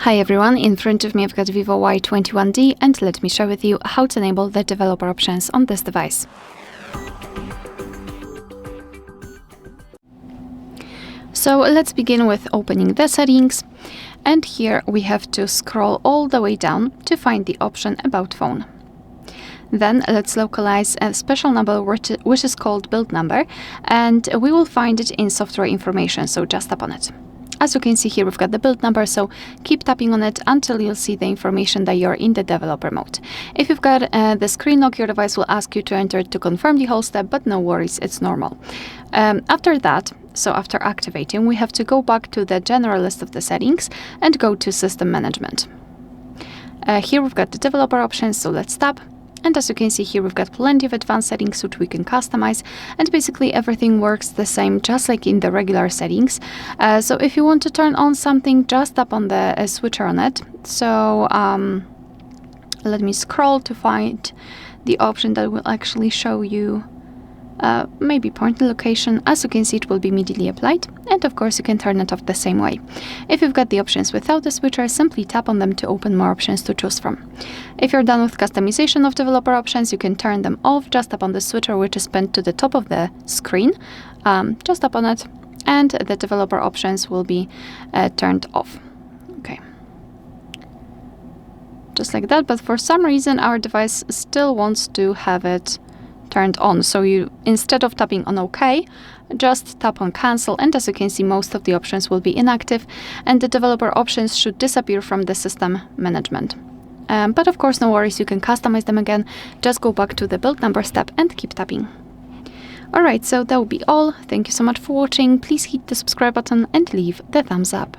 Hi everyone, in front of me I've got VIVO Y21D and let me share with you how to enable the developer options on this device. So let's begin with opening the settings, and here we have to scroll all the way down to find the option About Phone. Then let's localize a special number which is called build number, and we will find it in software information, so just tap on it. As you can see here, we've got the build number, so keep tapping on it until you'll see the information that you're in the developer mode. If you've got the screen lock, your device will ask you to enter it to confirm the whole step, but no worries, it's normal. After that, so after activating, we have to go back to the general list of the settings and go to System Management. Here we've got the developer options, so let's tap. And as you can see here, we've got plenty of advanced settings which we can customize, and basically everything works the same, just like in the regular settings. So if you want to turn on something, just tap on the switcher on it. So let me scroll to find the option that will actually show you maybe point and location. As you can see, it will be immediately applied, and of course you can turn it off the same way. If you've got the options without the switcher, simply tap on them to open more options to choose from. If you're done with customization of developer options, you can turn them off. Just tap on the switcher which is pinned to the top of the screen. Just tap on it and the developer options will be turned off. Okay, just like that, but for some reason our device still wants to have it turned on. So you, instead of tapping on OK, just tap on cancel, and as you can see, most of the options will be inactive and the developer options should disappear from the system management. But of course, no worries, you can customize them again. Just go back to the build number step and keep tapping. Alright, so that will be all. Thank you so much for watching. Please hit the subscribe button and leave the thumbs up.